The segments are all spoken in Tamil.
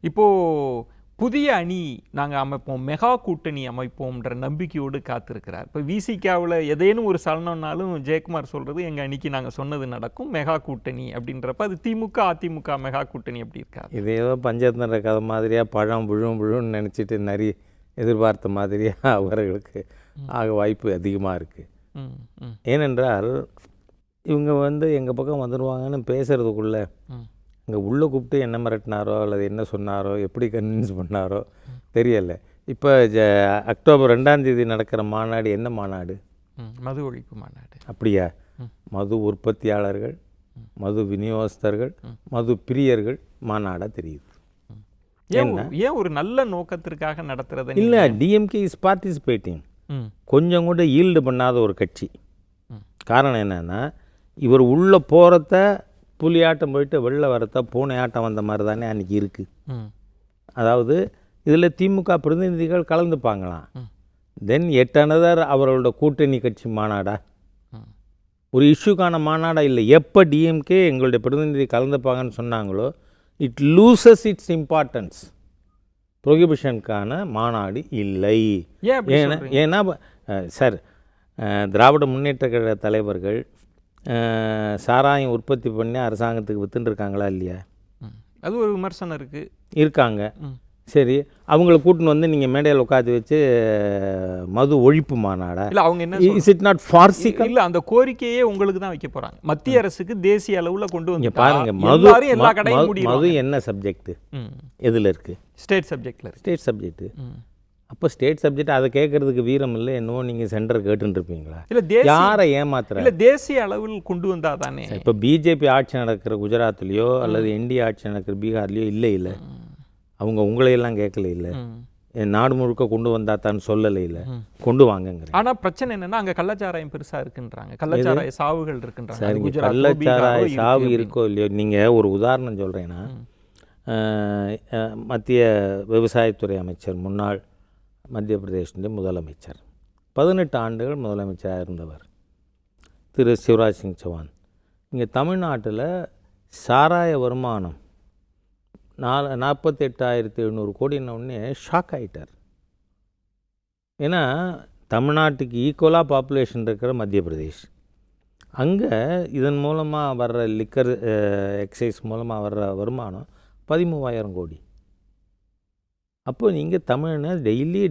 இப்போது புதிய அணி நாங்கள் அமைப்போம், மெகா கூட்டணி அமைப்போம்ன்ற நம்பிக்கையோடு காத்திருக்கிறார். இப்போ விசிகாவில் ஏதேனும் ஒரு சலனம்னாலும் ஜெயக்குமார் சொல்கிறது எங்கள் அணிக்கு நாங்கள் சொன்னது நடக்கும், மெகா கூட்டணி அப்படின்றப்ப அது திமுக அதிமுக மெகா கூட்டணி அப்படி இருக்காது. இது ஏதோ பஞ்சதந்திர கதை மாதிரியாக பழம் விழுன்னு நினச்சிட்டு நிறைய எதிர்பார்த்த மாதிரியாக அவர்களுக்கு ஆக வாய்ப்பு அதிகமாக இருக்குது. ஏனென்றால் இவங்க எங்கள் பக்கம் வந்துடுவாங்கன்னு பேசுகிறதுக்குள்ளே இங்கே உள்ளே கூப்பிட்டு என்ன மிரட்டினாரோ அல்லது என்ன சொன்னாரோ எப்படி கன்வின்ஸ் பண்ணாரோ தெரியலை. இப்போ அக்டோபர் 2ஆம் தேதி நடக்கிற மாநாடு என்ன மாநாடு? மது ஒழிப்பு மாநாடு. அப்படியா? மது உற்பத்தியாளர்கள், மது விநியோகஸ்தர்கள், மது பிரியர்கள் மாநாடாக தெரியுது. ஏன் ஒரு நல்ல நோக்கத்திற்காக நடத்துறது இல்லை, டிஎம்கே இஸ் பார்ட்டிசிபேட்டிங். கொஞ்சம் கூட ஈல்டு பண்ணாத ஒரு கட்சி. காரணம் என்னென்னா, இவர் உள்ளே போகிறத புலியாட்டம் போயிட்டு வெளில வரத்த பூனை ஆட்டம் வந்த மாதிரி தானே அன்றைக்கி இருக்குது. அதாவது இதில் திமுக பிரதிநிதிகள் கலந்துப்பாங்களாம். தென் எட் அனதர் அவர்களோட கூட்டணி கட்சி மாநாடா, ஒரு இஷ்யூக்கான மாநாடா இல்லை. எப்போ டிஎம்கே எங்களுடைய பிரதிநிதி கலந்துப்பாங்கன்னு சொன்னாங்களோ இட் லூசஸ் இட்ஸ் இம்பார்ட்டன்ஸ். ப்ரொஹிபிஷனுக்கான மாநாடு இல்லை. ஏன்னா சார், திராவிட முன்னேற்ற கழக தலைவர்கள் சாராயம் உற்பத்தி பண்ணி அரசாங்கத்துக்கு வித்துன்னு இருக்காங்களா இல்லையா? அது ஒரு விமர்சனம் இருக்காங்க. சரி, அவங்கள கூட்டின்னு வந்து நீங்கள் மேடையில் உட்காந்து வச்சு மது ஒழிப்பு மாநாடா? இல்லை, அவங்க என்ன, இஸ் இட் நாட் ஃபார்சிக்கல்? இல்லை, அந்த கோரிக்கையே உங்களுக்கு தான் வைக்க போகிறாங்க. மத்திய அரசுக்கு தேசிய அளவில் கொண்டு வந்து பாருங்க. மது என்ன சப்ஜெக்ட், எதில் இருக்குது? ஸ்டேட் சப்ஜெக்டில். State subject. அப்போ ஸ்டேட் சப்ஜெக்ட் அதை கேட்கறதுக்கு வீரம் இல்லை, என்னவோ நீங்கள் சென்டர் கேட்டுருப்பீங்களா? இல்லை, யாரை ஏமாத்துற? இல்லை, தேசிய அளவில் கொண்டு வந்தா தானே. இப்போ பிஜேபி ஆட்சி நடக்கிற குஜராத்லேயோ அல்லது என்டிஏ ஆட்சி நடக்கிற பீகார்லேயோ இல்லை அவங்க உங்களையெல்லாம் கேட்கல, இல்லை நாடு முழுக்க கொண்டு வந்தா தான் சொல்லலை, இல்லை கொண்டு வாங்கங்கிற. ஆனால் பிரச்சனை என்னென்னா, அங்கே கள்ளச்சாராயம் பெருசாக இருக்குன்றாங்க, கள்ளச்சாராய சாவுகள் இருக்குன்றாங்க. சரிங்க, கள்ளச்சாராய சாவு இருக்கோ இல்லையோ. நீங்கள் ஒரு உதாரணம் சொல்கிறேன்னா, மத்திய விவசாயத்துறை அமைச்சர், முன்னாள் மத்திய பிரதேசத்தின் முதலமைச்சர், 18 ஆண்டுகள் முதலமைச்சராக இருந்தவர் திரு சிவராஜ் சிங் சௌஹான். இங்கே தமிழ்நாட்டில் சாராய வருமானம் 48,700 கோடின்னொடனே ஷாக் ஆகிட்டார். ஏன்னா தமிழ்நாட்டுக்கு ஈக்குவலாக பாப்புலேஷன் இருக்கிற மத்திய பிரதேஷ், அங்கே இதன் மூலமாக வர்ற லிக்கர் எக்ஸைஸ் மூலமாக வர்ற வருமானம் 13,000 கோடி. அப்போ நீங்கள் தமிழ்னு டெய்லி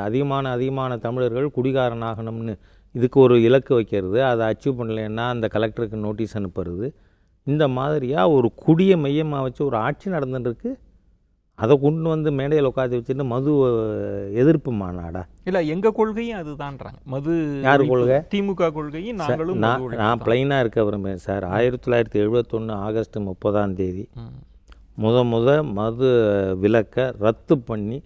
அதிகமான தமிழர்கள் குடிகாரனாகணும்னு இதுக்கு ஒரு இலக்கு வைக்கிறது, அதை அச்சீவ் பண்ணலைன்னா அந்த கலெக்டருக்கு நோட்டீஸ் அனுப்புறது, இந்த மாதிரியாக ஒரு குடிய மையமாக வச்சு ஒரு ஆட்சி நடந்துட்டுருக்கு. அதை கொண்டு வந்து மேடையில் உட்காந்து வச்சுட்டு மது எதிர்ப்பு மாநாடா? இல்லை, எங்கள் கொள்கையும் அதுதான்றாங்க. மது யார் கொள்கை? திமுக கொள்கையும் நாங்களும். நான் பிளைனாக இருக்க விரும்புகிறேன் சார். 1971 ஆகஸ்ட் 30ஆம் தேதி மது விலக்கை ரத்து பண்ணி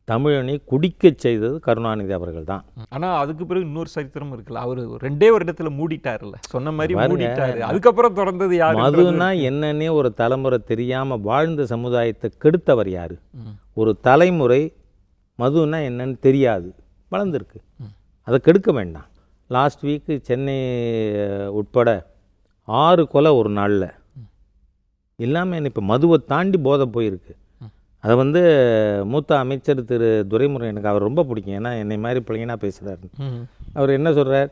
தமிழனை குடிக்க செய்தது கருணாநிதி அவர்கள் தான். ஆனால் அதுக்கு பிறகு இன்னொரு சரித்திரம் இருக்குல்ல, அவர் 2 வருடத்தில் மூடிட்டார்ல, சொன்ன மாதிரி மூடிட்டாரு. அதுக்கப்புறம் தொடர்ந்தது யார்? மதுன்னா என்னன்னே ஒரு தலைமுறை தெரியாமல் வாழ்ந்த சமுதாயத்தை கெடுத்தவர் யார்? ஒரு தலைமுறை மதுன்னா என்னன்னு தெரியாது வளர்ந்துருக்கு, அதை கெடுக்க வேண்டாம். லாஸ்ட் வீக்கு சென்னை உட்பட 6 கொலை ஒரு நாளில் இல்லாமல் இப்போ மதுவை தாண்டி போதை போயிருக்கு. அதை மூத்த அமைச்சர் திரு துரைமுருகன், எனக்கு அவர் ரொம்ப பிடிக்கும், ஏன்னா என்னை மாதிரி பிள்ளைங்கனா பேசுகிறாரு. அவர் என்ன சொல்கிறார்,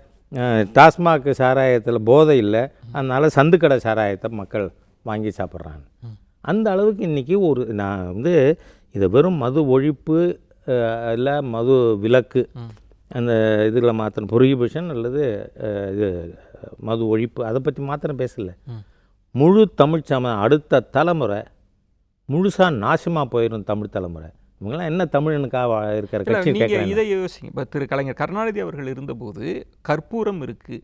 டாஸ்மாக் சாராயத்தில் போதை இல்லை, அதனால் சந்துக்கடை சாராயத்தை மக்கள் வாங்கி சாப்பிட்றாங்க. அந்த அளவுக்கு இன்றைக்கி நான் இதை வெறும் மது ஒழிப்பு இல்லை மது விலக்கு அந்த இதில் மாத்திரம் ப்ரொஹிபிஷன் அல்லது இது மது ஒழிப்பு அதை பற்றி மாத்திரம் பேசலை. முழு தமிழ் அடுத்த தலைமுறை முழுசாக நாசமாக போயிடும். தமிழ் தலைமுறை இவங்கெல்லாம் என்ன தமிழனுக்காக இருக்கிற கட்சி கேட்குறாங்க. இதை யோசிங்க. இப்போ திரு கலைஞர் கருணாநிதி அவர்கள் இருந்தபோது கற்பூரம் இருக்குது,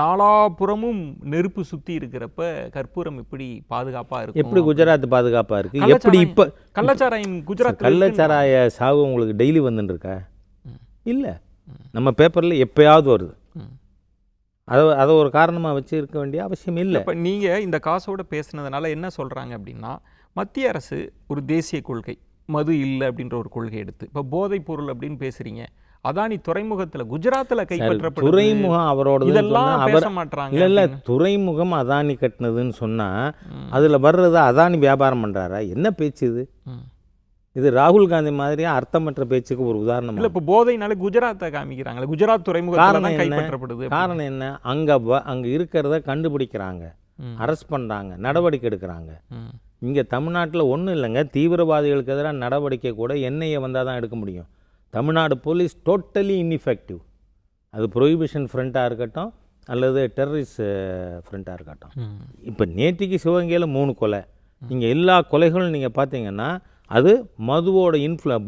நாலாபுறமும் நெருப்பு சுற்றி இருக்கிறப்ப கற்பூரம் எப்படி பாதுகாப்பாக இருக்கும்? எப்படி குஜராத் பாதுகாப்பாக இருக்குது? எப்படி இப்போ கள்ளச்சாராயம் குஜராத் கள்ளச்சாராய சாவு உங்களுக்கு டெய்லி வந்துட்டுருக்கா? இல்லை, நம்ம பேப்பரில் எப்போயாவது வருது. அதை ஒரு காரணமாக வச்சு இருக்க வேண்டிய அவசியம் இல்லை. இப்போ நீங்கள் இந்த காசோடு பேசுனதுனால என்ன சொல்கிறாங்க அப்படின்னா, மத்திய அரசு ஒரு தேசிய கொள்கை மது இல்லை அப்படின்ற ஒரு கொள்கை எடுத்து இப்போ போதைப் பொருள் அப்படின்னு பேசுகிறீங்க, அதானி துறைமுகத்துல குஜராத்தில் கைப்பற்றப்படுது, துறைமுகம் அவரோட இதெல்லாம் பேச மாட்டாங்க. இல்லை துறைமுகம் அதானி கட்டினதுன்னு சொன்னால் அதில் வர்றது அதானி வியாபாரம் பண்ணுறாரா? என்ன பேச்சு இது? இது ராகுல் காந்தி மாதிரியா அர்த்தமற்ற பேச்சுக்கு ஒரு உதாரணம். இல்லை, இப்போ போதைனால குஜராத்தை காமிக்கிறாங்களே, குஜராத் துறைமுகத்தில் தான் கைப்பற்றப்படுது. காரணம் என்ன? அங்கே இருக்கிறத கண்டுபிடிக்கிறாங்க, அரெஸ்ட் பண்ணுறாங்க, நடவடிக்கை எடுக்கிறாங்க. இங்கே தமிழ்நாட்டில் ஒன்றும் இல்லைங்க, தீவிரவாதிகளுக்கு எதிராக நடவடிக்கை கூட என்ஐஏ வந்தால் தான் எடுக்க முடியும். Tamil Nadu police totally ineffective. அது ப்ரொஹிபிஷன் ஃப்ரண்ட்டாக இருக்கட்டும் அல்லது டெரரிஸ்ட் ஃப்ரண்ட்டாக இருக்கட்டும். இப்போ நேற்றுக்கு சிவகங்கையில் 3 கொலை. இங்கே எல்லா கொலைகளும் நீங்கள் பார்த்தீங்கன்னா அது மதுவோட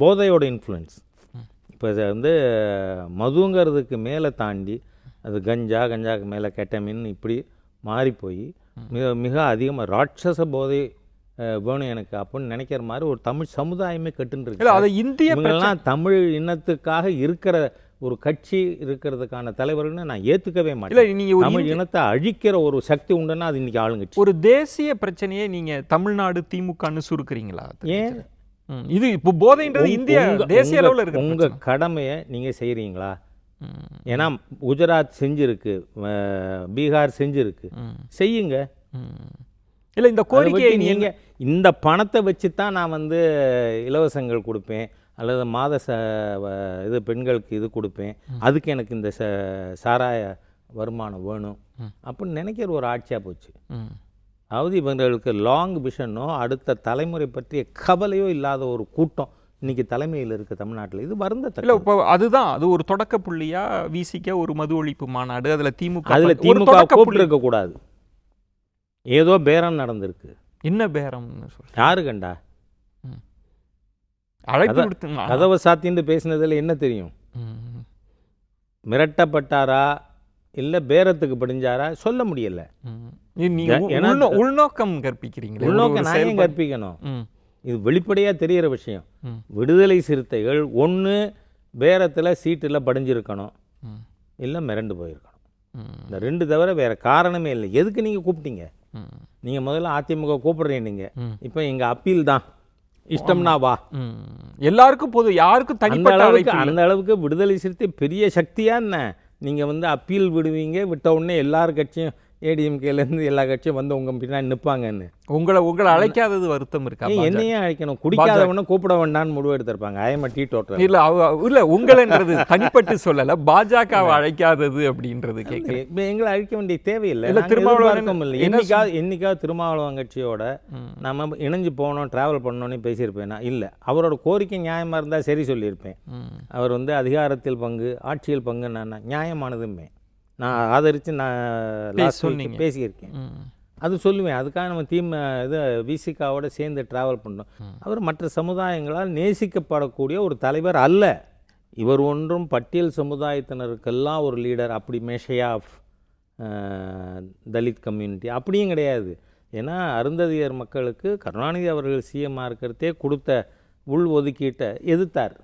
போதையோட இன்ஃப்ளூயன்ஸ். இப்போ வந்து மதுங்கிறதுக்கு மேலே தாண்டி அது கஞ்சாக்கு மேலே கெட்டமின் இப்படி மாறி போய் மிக அதிகமாக ராட்சச போதை வேணும் எனக்கு அப்படின்னு நினைக்கிற மாதிரி ஒரு தமிழ் சமுதாயமே கட்டுன்னு தமிழ் இனத்துக்காக இருக்கிற ஒரு கட்சி இருக்கிறதுக்கான தலைவர்கள்னு நான் ஏற்றுக்கவே மாட்டேன். தமிழ் இனத்தை அழிக்கிற ஒரு சக்தி உண்டுன்னா அது இன்னைக்கு ஆளுங்கட்சி. ஒரு தேசிய பிரச்சனையை நீங்கள் தமிழ்நாடு திமுகன்னு சுருக்குறீங்களா? ஏன் இது இப்போ போதைன்றது இந்திய தேசிய அளவில் இருக்கு. உங்கள் கடமையை நீங்கள் செய்கிறீங்களா? ஏன்னா குஜராத் செஞ்சுருக்கு, பீகார் செஞ்சுருக்கு, செய்யுங்க. இல்லை, இந்த கோரிக்கையை நீங்கள் இந்த பணத்தை வச்சு தான் நான் வந்து இலவசங்கள் கொடுப்பேன் அல்லது மாத இது பெண்களுக்கு இது கொடுப்பேன், அதுக்கு எனக்கு இந்த சாராய வருமானம் வேணும் அப்படின்னு நினைக்கிற ஒரு ஆட்சியாக போச்சு. அதாவது இவங்களுக்கு லாங் விஷனோ அடுத்த தலைமுறை பற்றிய கவலையோ இல்லாத ஒரு கூட்டம் இன்னைக்கு தலைமையில் இருக்குது தமிழ்நாட்டில். இது வருந்த இல்லை, இப்போ அதுதான் அது ஒரு தொடக்க புள்ளியாக விசிக்க ஒரு மது ஒழிப்பு மாநாடு, அதில் திமுக கூப்பிட்டுருக்கக்கூடாது. ஏதோ பேரம் நடந்திருக்கு. என்ன பேரம்னு சொல்ல யாரு கண்டா? அழைப்பு கொடுத்து கதவை சாத்தின்னு பேசினதில் என்ன தெரியும்? மிரட்டப்பட்டாரா இல்லை பேரத்துக்கு படிஞ்சாரா சொல்ல முடியல. உள்நோக்கம் கற்பிக்கிறீங்க. உள்நோக்கம் நான் ஏன் கற்பிக்கணும்? இது வெளிப்படையாக தெரிகிற விஷயம். விடுதலை சிறுத்தைகள் ஒன்று பேரத்தில் சீட்டில் படிஞ்சிருக்கணும், இல்லை மிரண்டு போயிருக்கணும். இந்த 2 தவிர வேறு காரணமே இல்லை. எதுக்கு நீங்கள் கூப்பிட்டீங்க? நீங்கள் முதல்ல அதிமுக கூப்பிடுறீங்க, நீங்கள் இப்போ எங்கள் அப்பீல் தான், இஷ்டம்னா வா. எல்லாருக்கும் பொது, யாருக்கும் தனிப்பட்ட அந்த அளவுக்கு விடுதலை சிறுத்தை பெரிய சக்தியா என்ன? நீங்கள் வந்து அப்பீல் விடுவீங்க, விட்ட உடனே எல்லார் கட்சியும் ஏடிஎம்கேலேருந்து எல்லா கட்சியும் வந்து உங்கள் பின்னாடி நிற்பாங்கன்னு. உங்களை அழைக்காதது வருத்தம் இருக்கா? என்னையே அழைக்கணும், குடிக்காதவன கூப்பிட வேண்டான்னு முடிவு எடுத்திருப்பாங்க. I'm teetotal. இல்லை உங்களைன்றது தனிப்பட்டு சொல்லலை, பாஜகவை அழைக்காதது அப்படின்றது கேட்குறேன். இப்போ எங்களை அழைக்க வேண்டிய தேவையில்லை. இல்லை திருமாவளவன் இல்லை, என்னைக்காவது திருமாவளவன் கட்சியோட நம்ம இணைஞ்சு போகணும், ட்ராவல் பண்ணணும்னு பேசியிருப்பேன். இல்லை, அவரோட கோரிக்கை நியாயமாக இருந்தால் சரி சொல்லியிருப்பேன். அவர் வந்து அதிகாரத்தில் பங்கு, ஆட்சியில் பங்கு நியாயமானதுமே நான் ஆதரித்து நான் பேசியிருக்கேன். அது சொல்லுவேன். அதுக்காக நம்ம இது விசிகாவோட சேர்ந்து ட்ராவல் பண்ணோம். அவர் மற்ற சமுதாயங்களால் நேசிக்கப்படக்கூடிய ஒரு தலைவர் அல்ல. இவர் ஒன்றும் பட்டியல் சமுதாயத்தினருக்கெல்லாம் ஒரு லீடர், அப்படி மேஷையா ஆஃப் தலித் கம்யூனிட்டி அப்படியும் கிடையாது. ஏன்னா அருந்ததியர் மக்களுக்கு கருணாநிதி அவர்கள் சிஎம்மாக இருக்கிறதே கொடுத்த உள் ஒதுக்கீட்டை எதிர்த்தார்.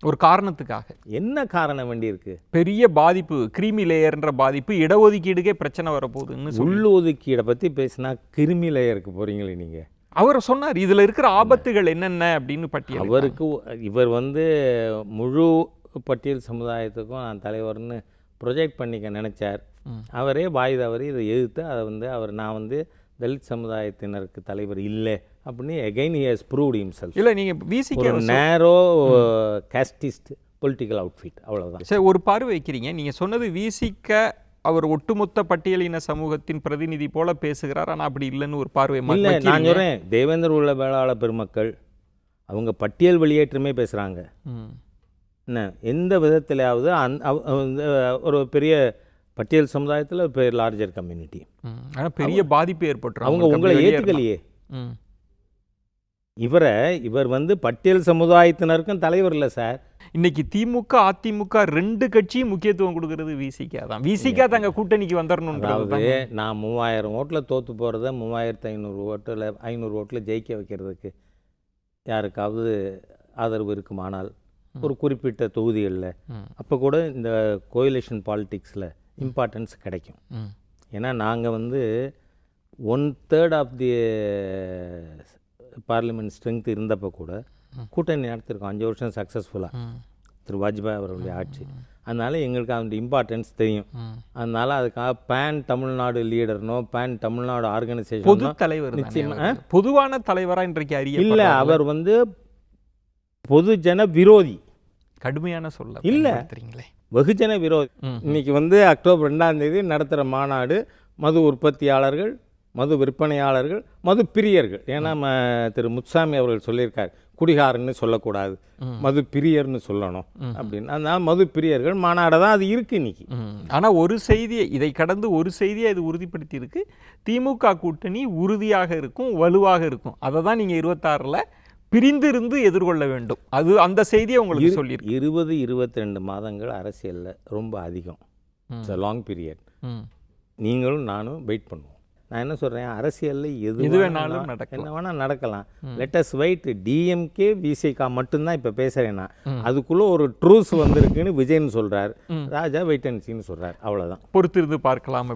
ஒரு காரணத்துக்காக. என்ன காரணம் வேண்டியிருக்கு? பெரிய பாதிப்பு, கிருமி லேயர்ன்ற பாதிப்பு, இடஒதுக்கீடுக்கே பிரச்சனை வரப்போகுதுன்னு. உள் ஒதுக்கீடை பற்றி பேசினா கிருமி லேயருக்கு போகிறீங்களே நீங்கள். அவர் சொன்னார் இதில் இருக்கிற ஆபத்துகள் என்னென்ன அப்படின்னு பட்டியல். அவருக்கு இவர் வந்து முழு பட்டியல் சமுதாயத்துக்கும் நான் தலைவர்னு ப்ரொஜெக்ட் பண்ணிக்க நினச்சார். அவரே வாய் தவறி இதை எதிர்த்து அதை வந்து நான் வந்து தலித் சமுதாயத்தினருக்கு தலைவர் இல்லை அப்படின்னு again he has proved himself. இல்லை, நீங்கள் விசிக நேரோ காஸ்டிஸ்ட் பொலிட்டிக்கல் அவுட்ஃபிட், அவ்வளோதான். சரி, ஒரு பார்வை வைக்கிறீங்க. நீங்கள் சொன்னது விசிக அவர் ஒட்டுமொத்த பட்டியலின சமூகத்தின் பிரதிநிதி போல பேசுகிறார், ஆனால் அப்படி இல்லைன்னு ஒரு பார்வை. இல்லை, நான் சொல்கிறேன், தேவேந்திர உள்ள வேளாளர் பெருமக்கள் அவங்க பட்டியல் வெளியேற்றமே பேசுகிறாங்க. என்ன எந்த விதத்திலாவது ஒரு பெரிய பட்டியல் சமுதாயத்தில் பெரிய லார்ஜர் கம்யூனிட்டி, ஆனால் பெரிய பாதிப்பு ஏற்பட்டு அவங்க உங்களை ஏற்றுக்கலையே. இவர் வந்து பட்டியல் சமுதாயத்தினருக்கும் தலைவர் இல்லை சார். இன்னைக்கு திமுக அதிமுக 2 கட்சியும் முக்கியத்துவம் கொடுக்கறது விசிகா தான். விசிகா தங்க கூட்டணிக்கு வந்துடணுன்றது. நான் 3000 ஓட்டில் தோற்று போகிறத 3500 ஓட்டில் 500 ஓட்டில் ஜெயிக்க வைக்கிறதுக்கு யாருக்காவது ஆதரவு இருக்குமானால் ஒரு குறிப்பிட்ட தொகுதிகளில் அப்போ கூட இந்த கோயிலேஷன் பாலிட்டிக்ஸில் இம்பார்ட்டன்ஸ் கிடைக்கும். ஏன்னா நாங்கள் வந்து 1/3 ஆஃப் தி பார்லிமெண்ட் ஸ்ட்ரென்த் இருந்தப்போ கூட கூட்டணி நடத்திருக்கோம் 5 வருஷம் சக்ஸஸ்ஃபுல்லாக. திரு வாஜ்பாய் அவர்களுடைய ஆட்சி. அதனால் எங்களுக்கு அந்த இம்பார்ட்டன்ஸ் தெரியும். அதனால் அதுக்காக பேன் தமிழ்நாடு லீடர்னோ பேன் தமிழ்நாடு பொது ஆர்கனைசேஷனோ தலைவர் நிச்சயமா பொதுவான தலைவரா இன்றைக்கு அறிய இல்லை. அவர் பொதுஜன விரோதி. கடுமையான சொல்ல இல்ல. தெரியுங்களே. வெகுஜன விரோதி. இன்னைக்கு அக்டோபர் 2ஆம் தேதி நடத்துகிற மாநாடு மது உற்பத்தியாளர்கள், மது விற்பனையாளர்கள், மது பிரியர்கள். ஏன்னா திரு முத்துசாமி அவர்கள் சொல்லியிருக்கார், குடிகாரன்னு சொல்லக்கூடாது, மது பிரியர்னு சொல்லணும் அப்படின்னு. அதனால் மது பிரியர்கள் மாநாடு தான் அது இருக்குது இன்னைக்கு. ஆனால் ஒரு செய்தியை, இதை கடந்து ஒரு செய்தியை அது உறுதிப்படுத்தி இருக்கு. திமுக கூட்டணி உறுதியாக இருக்கும், வலுவாக இருக்கும். அதை தான் நீங்கள் 26ல் பிரிந்திருந்து எதிர்கொள்ள வேண்டும். அது அந்த செய்தியை உங்களுக்கு சொல்லியிருக்கு. 20-22 மாதங்கள் அரசியலில் ரொம்ப அதிகம். It's a long period. நீங்களும் நானும் வெயிட் பண்ணுவோம். நான் என்ன சொல்கிறேன், அரசியலில் எது வேணாலும் நடக்கலாம், என்ன வேணால் நடக்கலாம். Lettuce wait. டிஎம்கே விசிகா மட்டும்தான் இப்போ பேசுகிறேன்னா, அதுக்குள்ளே ஒரு ட்ரூஸ் வந்திருக்குன்னு விஜய்னு சொல்கிறார், ராஜா வெயிட் அண்ட் சீன்னு சொல்கிறார். அவ்வளோதான். பொறுத்திருந்து பார்க்கலாம்.